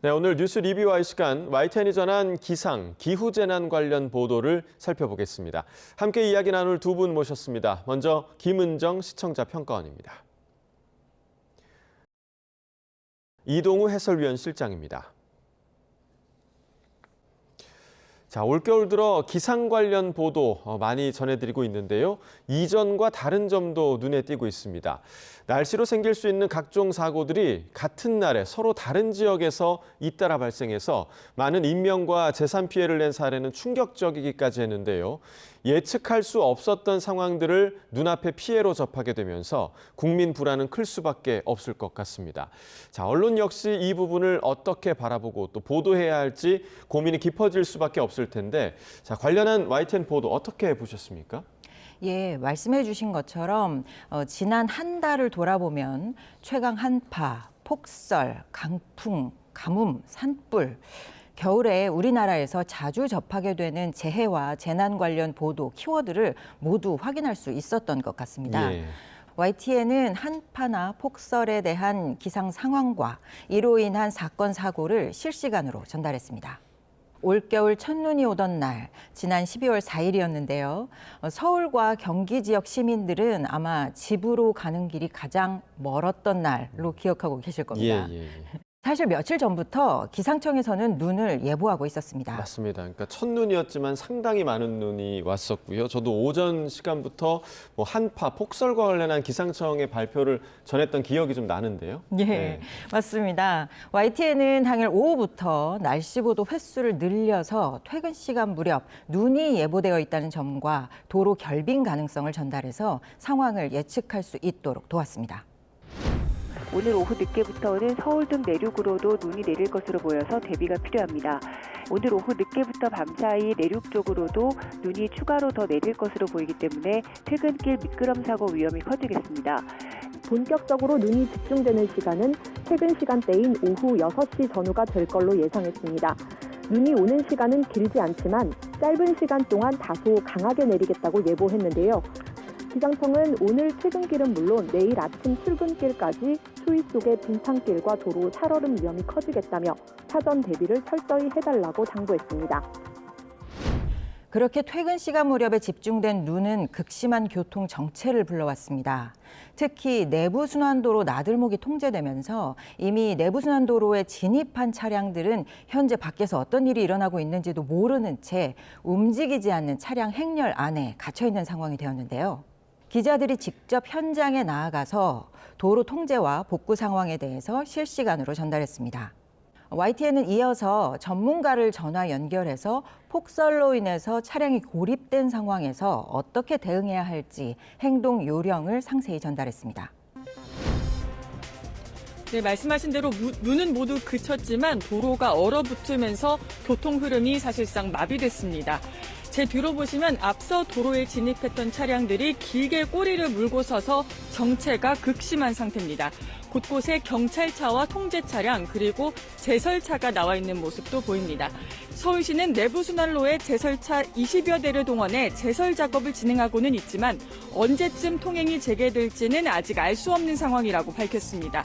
네, 오늘 뉴스 리뷰와의 시간, YTN이 전한 기상, 기후재난 관련 보도를 살펴보겠습니다. 함께 이야기 나눌 두 분 모셨습니다. 먼저 김은정 시청자 평가원입니다. 이동우 해설위원 실장입니다. 자, 올겨울 들어 기상 관련 보도 많이 전해드리고 있는데요. 이전과 다른 점도 눈에 띄고 있습니다. 날씨로 생길 수 있는 각종 사고들이 같은 날에 서로 다른 지역에서 잇따라 발생해서 많은 인명과 재산 피해를 낸 사례는 충격적이기까지 했는데요. 예측할 수 없었던 상황들을 눈앞에 피해로 접하게 되면서 국민 불안은 클 수밖에 없을 것 같습니다. 자, 언론 역시 이 부분을 어떻게 바라보고 또 보도해야 할지 고민이 깊어질 수밖에 없을 텐데, 자, 관련한 YTN 보도 어떻게 보셨습니까? 예, 말씀해 주신 것처럼 지난 한 달을 돌아보면 최강 한파, 폭설, 강풍, 가뭄, 산불, 겨울에 우리나라에서 자주 접하게 되는 재해와 재난 관련 보도, 키워드를 모두 확인할 수 있었던 것 같습니다. 예. YTN은 한파나 폭설에 대한 기상 상황과 이로 인한 사건, 사고를 실시간으로 전달했습니다. 올겨울 첫눈이 오던 날, 지난 12월 4일이었는데요. 서울과 경기 지역 시민들은 아마 집으로 가는 길이 가장 멀었던 날로 기억하고 계실 겁니다. 예. 사실 며칠 전부터 기상청에서는 눈을 예보하고 있었습니다. 맞습니다. 그러니까 첫눈이었지만 상당히 많은 눈이 왔었고요. 저도 오전 시간부터 한파, 폭설과 관련한 기상청의 발표를 전했던 기억이 좀 나는데요. 예, 네. 맞습니다. YTN은 당일 오후부터 날씨 보도 횟수를 늘려서 퇴근 시간 무렵 눈이 예보되어 있다는 점과 도로 결빙 가능성을 전달해서 상황을 예측할 수 있도록 도왔습니다. 오늘 오후 늦게부터는 서울 등 내륙으로도 눈이 내릴 것으로 보여서 대비가 필요합니다. 오늘 오후 늦게부터 밤사이 내륙 쪽으로도 눈이 추가로 더 내릴 것으로 보이기 때문에 퇴근길 미끄럼 사고 위험이 커지겠습니다. 본격적으로 눈이 집중되는 시간은 퇴근 시간대인 오후 6시 전후가 될 걸로 예상했습니다. 눈이 오는 시간은 길지 않지만 짧은 시간 동안 다소 강하게 내리겠다고 예보했는데요. 기상청은 오늘 퇴근길은 물론 내일 아침 출근길까지 추위 속의 빙판길과 도로 살얼음 위험이 커지겠다며 사전 대비를 철저히 해달라고 당부했습니다. 그렇게 퇴근 시간 무렵에 집중된 눈은 극심한 교통 정체를 불러왔습니다. 특히 내부순환도로 나들목이 통제되면서 이미 내부순환도로에 진입한 차량들은 현재 밖에서 어떤 일이 일어나고 있는지도 모르는 채 움직이지 않는 차량 행렬 안에 갇혀 있는 상황이 되었는데요. 기자들이 직접 현장에 나아가서 도로 통제와 복구 상황에 대해서 실시간으로 전달했습니다. YTN은 이어서 전문가를 전화 연결해서 폭설로 인해서 차량이 고립된 상황에서 어떻게 대응해야 할지 행동 요령을 상세히 전달했습니다. 네, 말씀하신 대로 눈은 모두 그쳤지만 도로가 얼어붙으면서 교통 흐름이 사실상 마비됐습니다. 제 뒤로 보시면 앞서 도로에 진입했던 차량들이 길게 꼬리를 물고 서서 정체가 극심한 상태입니다. 곳곳에 경찰차와 통제 차량 그리고 제설차가 나와 있는 모습도 보입니다. 서울시는 내부순환로에 제설차 20여 대를 동원해 제설 작업을 진행하고는 있지만 언제쯤 통행이 재개될지는 아직 알 수 없는 상황이라고 밝혔습니다.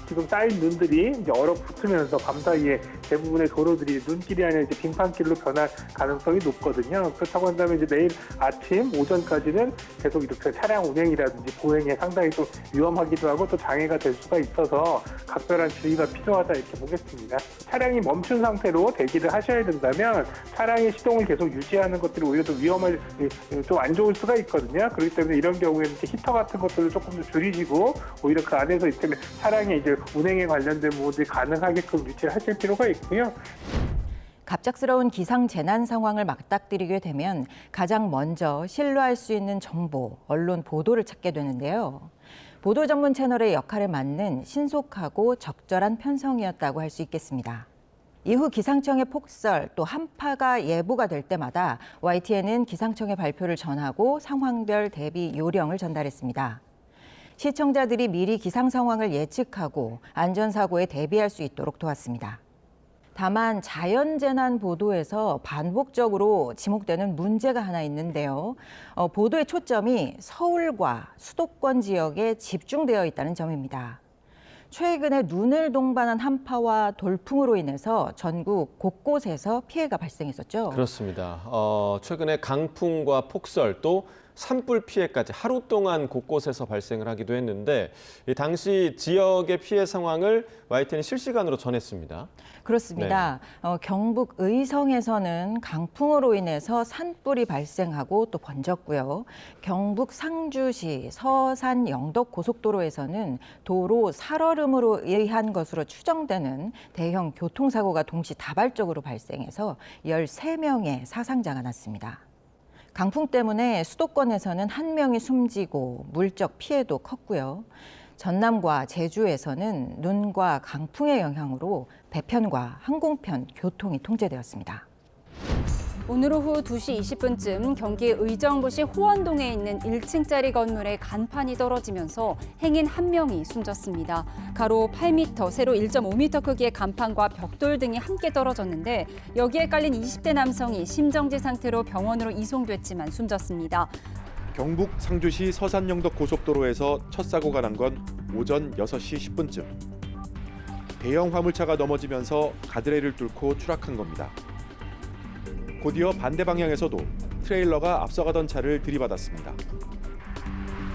지금 쌓인 눈들이 이제 얼어붙으면서 밤사이에 대부분의 도로들이 눈길이 아니라 이제 빙판길로 변할 가능성이 높거든요. 그렇다고 한다면 이제 내일 아침 오전까지는 계속 이렇게 차량 운행이라든지 보행에 상당히 좀 위험하기도 하고 또 장애가 될 수가 있어서 각별한 주의가 필요하다 이렇게 보겠습니다. 차량이 멈춘 상태로 대기를 하셔야 된다면 차량의 시동을 계속 유지하는 것들이 오히려 더 위험할 좀 안 좋을 수가 있거든요. 그렇기 때문에 이런 경우에는 히터 같은 것들을 조금 더 줄이시고 오히려 그 안에서 이렇게 차량에 이제 운행에 관련된 부분들이 가능하게끔 유지를 하실 필요가 있고요. 갑작스러운 기상 재난 상황을 맞닥뜨리게 되면 가장 먼저 신뢰할 수 있는 정보, 언론 보도를 찾게 되는데요. 보도 전문 채널의 역할에 맞는 신속하고 적절한 편성이었다고 할 수 있겠습니다. 이후 기상청의 폭설 또 한파가 예보가 될 때마다 YTN은 기상청의 발표를 전하고 상황별 대비 요령을 전달했습니다. 시청자들이 미리 기상 상황을 예측하고 안전사고에 대비할 수 있도록 도왔습니다. 다만 자연재난 보도에서 반복적으로 지목되는 문제가 하나 있는데요. 보도의 초점이 서울과 수도권 지역에 집중되어 있다는 점입니다. 최근에 눈을 동반한 한파와 돌풍으로 인해서 전국 곳곳에서 피해가 발생했었죠. 그렇습니다. 최근에 강풍과 폭설 또 산불 피해까지 하루 동안 곳곳에서 발생을 하기도 했는데 이 당시 지역의 피해 상황을 YTN이 실시간으로 전했습니다. 그렇습니다. 경북 의성에서는 강풍으로 인해서 산불이 발생하고 또 번졌고요. 경북 상주시 서산 영덕 고속도로에서는 도로 살얼음으로 의한 것으로 추정되는 대형 교통사고가 동시다발적으로 발생해서 13명의 사상자가 났습니다. 강풍 때문에 수도권에서는 1명이 숨지고 물적 피해도 컸고요. 전남과 제주에서는 눈과 강풍의 영향으로 배편과 항공편 교통이 통제되었습니다. 오늘 오후 2시 20분쯤 경기 의정부시 호원동에 있는 1층짜리 건물에 간판이 떨어지면서 행인 1명이 숨졌습니다. 가로 8m, 세로 1.5m 크기의 간판과 벽돌 등이 함께 떨어졌는데 여기에 깔린 20대 남성이 심정지 상태로 병원으로 이송됐지만 숨졌습니다. 경북 상주시 서산영덕 고속도로에서 첫 사고가 난 건 오전 6시 10분쯤. 대형 화물차가 넘어지면서 가드레일을 뚫고 추락한 겁니다. 곧이어 반대 방향에서도 트레일러가 앞서가던 차를 들이받았습니다.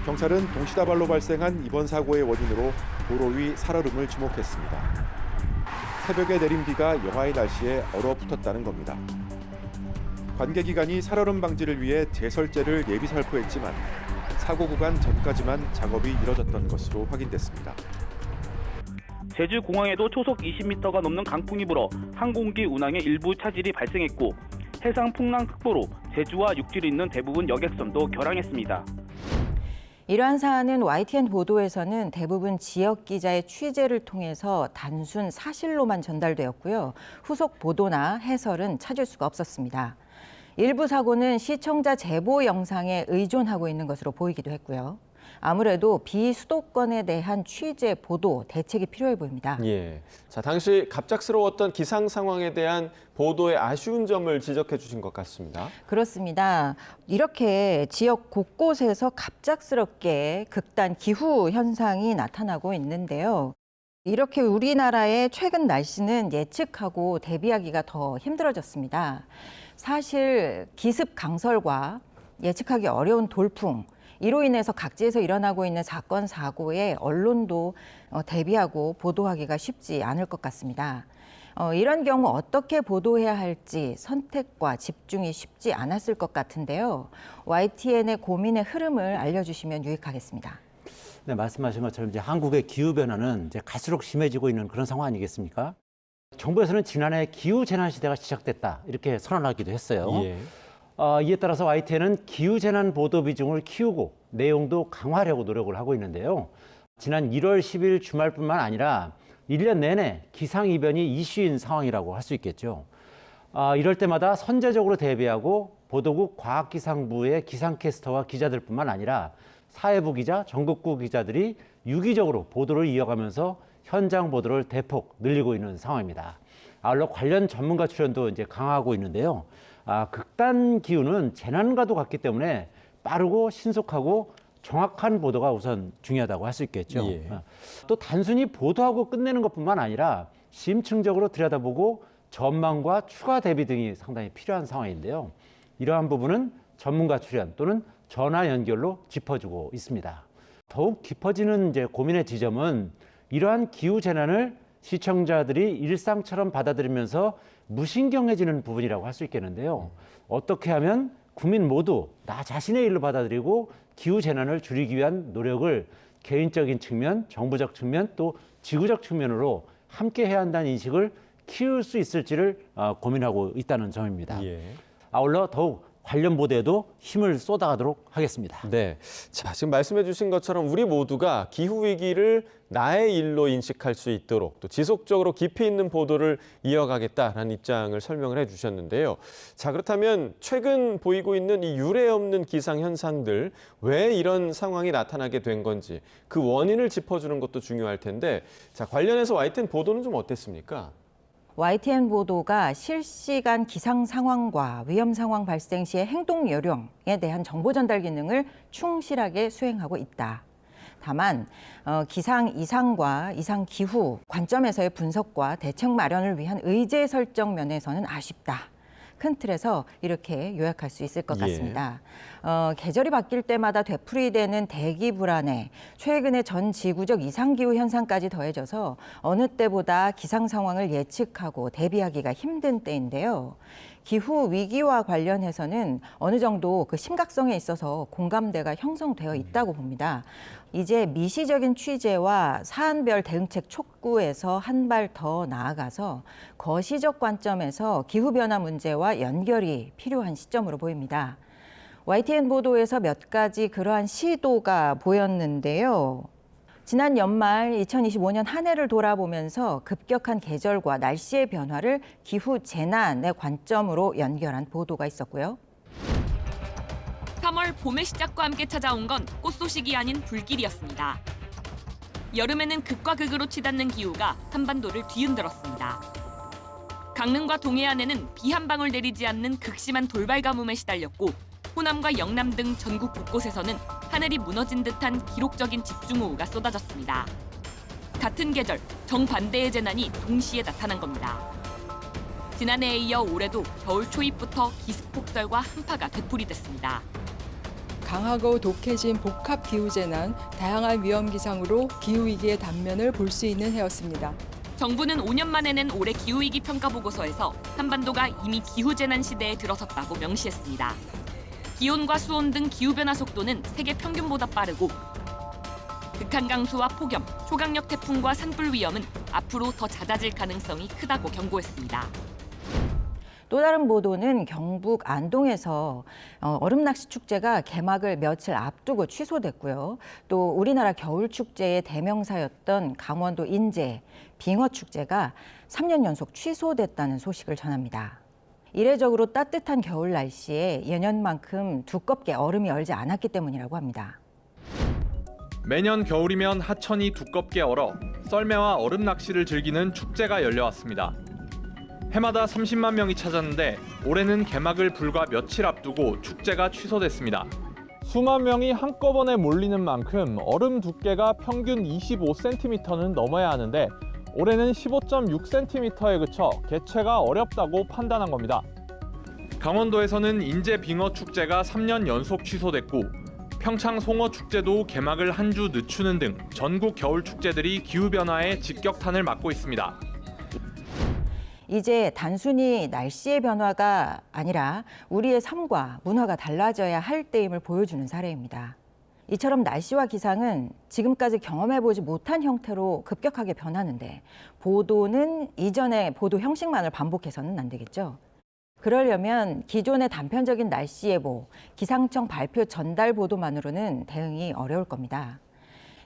경찰은 동시다발로 발생한 이번 사고의 원인으로 도로 위 살얼음을 주목했습니다. 새벽에 내린 비가 영하의 날씨에 얼어붙었다는 겁니다. 관계기관이 살얼음 방지를 위해 제설제를 예비 살포했지만 사고 구간 전까지만 작업이 이뤄졌던 것으로 확인됐습니다. 제주공항에도 초속 20m가 넘는 강풍이 불어 항공기 운항에 일부 차질이 발생했고 해상 풍랑특보로 제주와 육지를 잇는 대부분 여객선도 결항했습니다. 이러한 사안은 YTN 보도에서는 대부분 지역 기자의 취재를 통해서 단순 사실로만 전달되었고요. 후속 보도나 해설은 찾을 수가 없었습니다. 일부 사고는 시청자 제보 영상에 의존하고 있는 것으로 보이기도 했고요. 아무래도 비수도권에 대한 취재, 보도, 대책이 필요해 보입니다. 예. 자, 당시 갑작스러웠던 기상 상황에 대한 보도의 아쉬운 점을 지적해 주신 것 같습니다. 그렇습니다. 이렇게 지역 곳곳에서 갑작스럽게 극단 기후 현상이 나타나고 있는데요. 이렇게 우리나라의 최근 날씨는 예측하고 대비하기가 더 힘들어졌습니다. 사실 기습 강설과 예측하기 어려운 돌풍, 이로 인해서 각지에서 일어나고 있는 사건, 사고에 언론도 대비하고 보도하기가 쉽지 않을 것 같습니다. 이런 경우 어떻게 보도해야 할지 선택과 집중이 쉽지 않았을 것 같은데요. YTN의 고민의 흐름을 알려주시면 유익하겠습니다. 네, 말씀하신 것처럼 이제 한국의 기후 변화는 이제 갈수록 심해지고 있는 그런 상황 아니겠습니까? 정부에서는 지난해 기후 재난 시대가 시작됐다 이렇게 선언하기도 했어요. 예. 이에 따라서 YTN은 기후재난 보도 비중을 키우고 내용도 강화하려고 노력을 하고 있는데요. 지난 1월 10일 주말뿐만 아니라 1년 내내 기상이변이 이슈인 상황이라고 할 수 있겠죠. 이럴 때마다 선제적으로 대비하고 보도국 과학기상부의 기상캐스터와 기자들뿐만 아니라 사회부 기자, 전국구 기자들이 유기적으로 보도를 이어가면서 현장 보도를 대폭 늘리고 있는 상황입니다. 아울러 관련 전문가 출연도 이제 강화하고 있는데요. 극단 기후는 재난과도 같기 때문에 빠르고 신속하고 정확한 보도가 우선 중요하다고 할 수 있겠죠. 예. 또 단순히 보도하고 끝내는 것뿐만 아니라 심층적으로 들여다보고 전망과 추가 대비 등이 상당히 필요한 상황인데요. 이러한 부분은 전문가 출연 또는 전화 연결로 짚어주고 있습니다. 더욱 깊어지는 이제 고민의 지점은 이러한 기후 재난을 시청자들이 일상처럼 받아들이면서 무신경해지는 부분이라고 할 수 있겠는데요. 어떻게 하면 국민 모두 나 자신의 일로 받아들이고 기후 재난을 줄이기 위한 노력을 개인적인 측면, 정부적 측면, 또 지구적 측면으로 함께 해야 한다는 인식을 키울 수 있을지를 고민하고 있다는 점입니다. 예. 아울러 더욱 관련 보도에도 힘을 쏟아가도록 하겠습니다. 네. 자, 지금 말씀해 주신 것처럼 우리 모두가 기후위기를 나의 일로 인식할 수 있도록 또 지속적으로 깊이 있는 보도를 이어가겠다라는 입장을 설명을 해 주셨는데요. 자, 그렇다면 최근 보이고 있는 이 유례 없는 기상 현상들, 왜 이런 상황이 나타나게 된 건지 그 원인을 짚어주는 것도 중요할 텐데, 자, 관련해서 YTN 보도는 좀 어땠습니까? YTN 보도가 실시간 기상 상황과 위험 상황 발생 시의 행동 요령에 대한 정보 전달 기능을 충실하게 수행하고 있다. 다만 기상 이상과 이상 기후 관점에서의 분석과 대책 마련을 위한 의제 설정 면에서는 아쉽다. 큰 틀에서 이렇게 요약할 수 있을 것 같습니다. 계절이 바뀔 때마다 되풀이되는 대기 불안에 최근의 전 지구적 이상기후 현상까지 더해져서 어느 때보다 기상 상황을 예측하고 대비하기가 힘든 때인데요. 기후 위기와 관련해서는 어느 정도 그 심각성에 있어서 공감대가 형성되어 있다고 봅니다. 이제 미시적인 취재와 사안별 대응책 촉구에서 한 발 더 나아가서 거시적 관점에서 기후변화 문제와 연결이 필요한 시점으로 보입니다. YTN 보도에서 몇 가지 그러한 시도가 보였는데요. 지난 연말 2025년 한 해를 돌아보면서 급격한 계절과 날씨의 변화를 기후 재난의 관점으로 연결한 보도가 있었고요. 3월 봄의 시작과 함께 찾아온 건 꽃 소식이 아닌 불길이었습니다. 여름에는 극과 극으로 치닫는 기후가 한반도를 뒤흔들었습니다. 강릉과 동해안에는 비 한 방울 내리지 않는 극심한 돌발 가뭄에 시달렸고 호남과 영남 등 전국 곳곳에서는 하늘이 무너진 듯한 기록적인 집중호우가 쏟아졌습니다. 같은 계절, 정반대의 재난이 동시에 나타난 겁니다. 지난해에 이어 올해도 겨울 초입부터 기습폭설과 한파가 되풀이됐습니다. 강하고 독해진 복합 기후재난, 다양한 위험기상으로 기후위기의 단면을 볼 수 있는 해였습니다. 정부는 5년 만에 낸 올해 기후위기 평가 보고서에서 한반도가 이미 기후재난 시대에 들어섰다고 명시했습니다. 기온과 수온 등 기후변화 속도는 세계 평균보다 빠르고 극한 강수와 폭염, 초강력 태풍과 산불 위험은 앞으로 더 잦아질 가능성이 크다고 경고했습니다. 또 다른 보도는 경북 안동에서 얼음낚시 축제가 개막을 며칠 앞두고 취소됐고요. 또 우리나라 겨울 축제의 대명사였던 강원도 인제 빙어 축제가 3년 연속 취소됐다는 소식을 전합니다. 이례적으로 따뜻한 겨울 날씨에 예년만큼 두껍게 얼음이 얼지 않았기 때문이라고 합니다. 매년 겨울이면 하천이 두껍게 얼어 썰매와 얼음 낚시를 즐기는 축제가 열려왔습니다. 해마다 30만 명이 찾았는데 올해는 개막을 불과 며칠 앞두고 축제가 취소됐습니다. 수만 명이 한꺼번에 몰리는 만큼 얼음 두께가 평균 25cm는 넘어야 하는데 올해는 15.6cm에 그쳐 개최가 어렵다고 판단한 겁니다. 강원도에서는 인제 빙어 축제가 3년 연속 취소됐고 평창 송어 축제도 개막을 한 주 늦추는 등 전국 겨울 축제들이 기후변화에 직격탄을 맞고 있습니다. 이제 단순히 날씨의 변화가 아니라 우리의 삶과 문화가 달라져야 할 때임을 보여주는 사례입니다. 이처럼 날씨와 기상은 지금까지 경험해보지 못한 형태로 급격하게 변하는데 보도는 이전의 보도 형식만을 반복해서는 안 되겠죠. 그러려면 기존의 단편적인 날씨 예보, 기상청 발표 전달 보도만으로는 대응이 어려울 겁니다.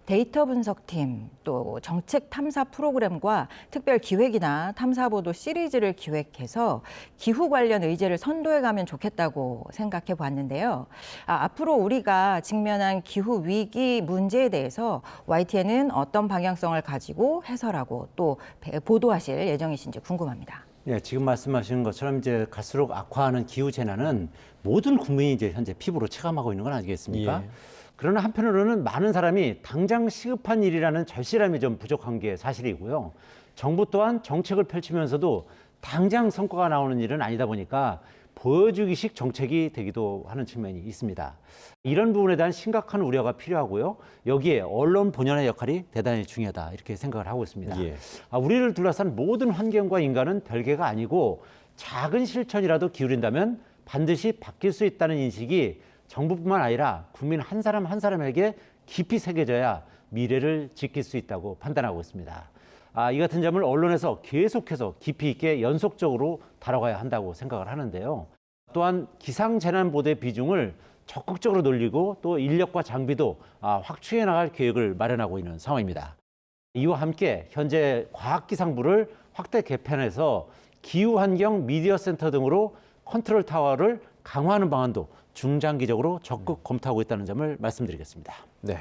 데이터 분석팀, 또 정책 탐사 프로그램과 특별 기획이나 탐사 보도 시리즈를 기획해서 기후 관련 의제를 선도해가면 좋겠다고 생각해 보았는데요. 앞으로 우리가 직면한 기후 위기 문제에 대해서 YTN은 어떤 방향성을 가지고 해설하고 또 보도하실 예정이신지 궁금합니다. 네, 지금 말씀하시는 것처럼 이제 갈수록 악화하는 기후 재난은 모든 국민이 이제 현재 피부로 체감하고 있는 건 아니겠습니까? 예. 그러나 한편으로는 많은 사람이 당장 시급한 일이라는 절실함이 좀 부족한 게 사실이고요. 정부 또한 정책을 펼치면서도 당장 성과가 나오는 일은 아니다 보니까 보여주기식 정책이 되기도 하는 측면이 있습니다. 이런 부분에 대한 심각한 우려가 필요하고요. 여기에 언론 본연의 역할이 대단히 중요하다 이렇게 생각을 하고 있습니다. 예. 우리를 둘러싼 모든 환경과 인간은 별개가 아니고 작은 실천이라도 기울인다면 반드시 바뀔 수 있다는 인식이 정부뿐만 아니라 국민 한 사람 한 사람에게 깊이 새겨져야 미래를 지킬 수 있다고 판단하고 있습니다. 이 같은 점을 언론에서 계속해서 깊이 있게 연속적으로 다뤄가야 한다고 생각을 하는데요. 또한 기상재난 보도의 비중을 적극적으로 늘리고 또 인력과 장비도 확충해 나갈 계획을 마련하고 있는 상황입니다. 이와 함께 현재 과학기상부를 확대 개편해서 기후환경 미디어센터 등으로 컨트롤 타워를 강화하는 방안도 중장기적으로 적극 검토하고 있다는 점을 말씀드리겠습니다. 네.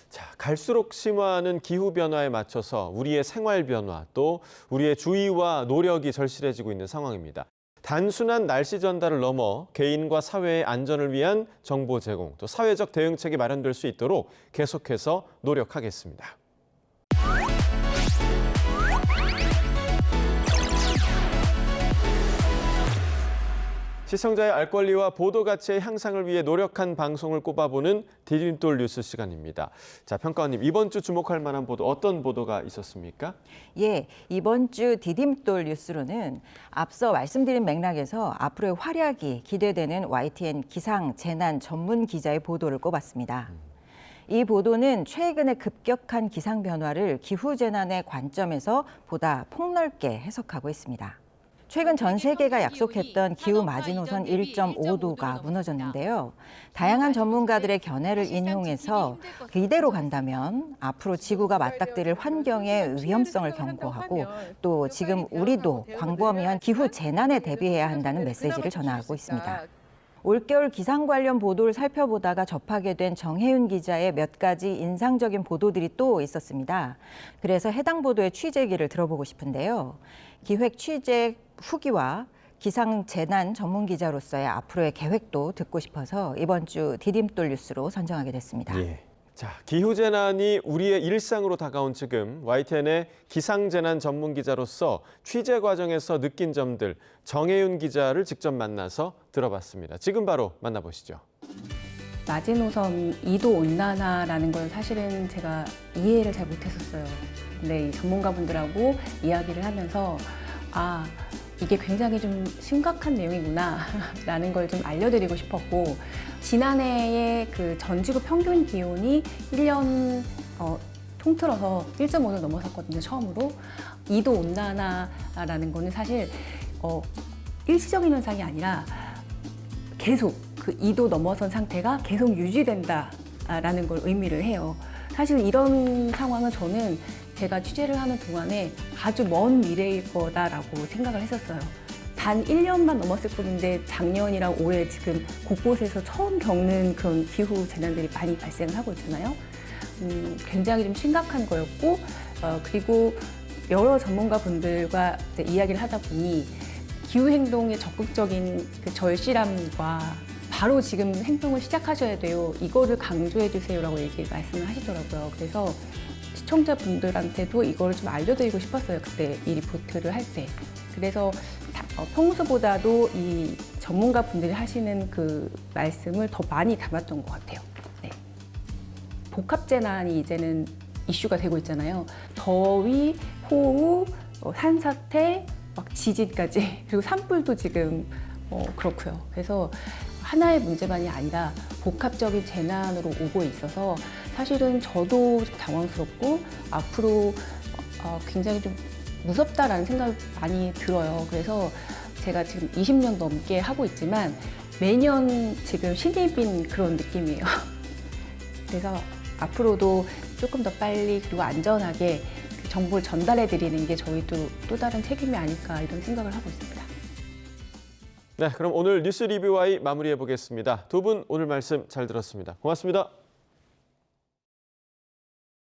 자, 갈수록 심화하는 기후 변화에 맞춰서 우리의 생활 변화 또 우리의 주의와 노력이 절실해지고 있는 상황입니다. 단순한 날씨 전달을 넘어 개인과 사회의 안전을 위한 정보 제공, 또 사회적 대응책이 마련될 수 있도록 계속해서 노력하겠습니다. 시청자의 알 권리와 보도 가치의 향상을 위해 노력한 방송을 꼽아보는 디딤돌 뉴스 시간입니다. 자, 평가원님, 이번 주 주목할 만한 보도 어떤 보도가 있었습니까? 예, 이번 주 디딤돌 뉴스로는 앞서 말씀드린 맥락에서 앞으로의 활약이 기대되는 YTN 기상 재난 전문 기자의 보도를 꼽았습니다. 이 보도는 최근의 급격한 기상 변화를 기후 재난의 관점에서 보다 폭넓게 해석하고 있습니다. 최근 전 세계가 약속했던 기후 마지노선 1.5도가 무너졌는데요. 다양한 전문가들의 견해를 인용해서 이대로 간다면 앞으로 지구가 맞닥뜨릴 환경의 위험성을 경고하고 또 지금 우리도 광범위한 기후 재난에 대비해야 한다는 메시지를 전하고 있습니다. 올겨울 기상 관련 보도를 살펴보다가 접하게 된 정혜윤 기자의 몇 가지 인상적인 보도들이 또 있었습니다. 그래서 해당 보도의 취재기를 들어보고 싶은데요. 기획 취재 후기와 기상 재난 전문 기자로서의 앞으로의 계획도 듣고 싶어서 이번 주 디딤돌 뉴스로 선정하게 됐습니다. 예. 자, 기후 재난이 우리의 일상으로 다가온 지금 YTN의 기상 재난 전문 기자로서 취재 과정에서 느낀 점들 정혜윤 기자를 직접 만나서 들어봤습니다. 지금 바로 만나보시죠. 마지노선 2도 온난화라는 건 사실은 제가 이해를 잘 못했었어요. 근데 이 전문가분들하고 이야기를 하면서 이게 굉장히 좀 심각한 내용이구나 라는 걸 좀 알려드리고 싶었고, 지난해에 그 전 지구 평균 기온이 1년 통틀어서 1.5도 넘어섰거든요, 처음으로. 2도 온난화라는 거는 사실 일시적인 현상이 아니라 계속 그 2도 넘어선 상태가 계속 유지된다라는 걸 의미를 해요. 사실 이런 상황은 저는 제가 취재를 하는 동안에 아주 먼 미래일 거다라고 생각을 했었어요. 단 1년만 넘었을 뿐인데 작년이랑 올해 지금 곳곳에서 처음 겪는 그런 기후 재난들이 많이 발생을 하고 있잖아요. 굉장히 좀 심각한 거였고, 그리고 여러 전문가분들과 이야기를 하다 보니 기후행동의 적극적인 그 절실함과 바로 지금 행동을 시작하셔야 돼요. 이거를 강조해 주세요라고 말씀을 하시더라고요. 그래서 시청자분들한테도 이걸 좀 알려드리고 싶었어요. 그때 이 리포트를 할 때. 그래서 평소보다도 이 전문가분들이 하시는 그 말씀을 더 많이 담았던 것 같아요. 네. 복합재난이 이제는 이슈가 되고 있잖아요. 더위, 호우, 산사태, 막 지진까지, 그리고 산불도 지금 그렇고요. 그래서 하나의 문제만이 아니라 복합적인 재난으로 오고 있어서 사실은 저도 당황스럽고 앞으로 굉장히 좀 무섭다라는 생각이 많이 들어요. 그래서 제가 지금 20년 넘게 하고 있지만 매년 지금 신입인 그런 느낌이에요. 그래서 앞으로도 조금 더 빨리 그리고 안전하게 그 정보를 전달해 드리는 게 저희도 또 다른 책임이 아닐까 이런 생각을 하고 있습니다. 네, 그럼 오늘 뉴스 리뷰와이 마무리해 보겠습니다. 두 분 오늘 말씀 잘 들었습니다. 고맙습니다.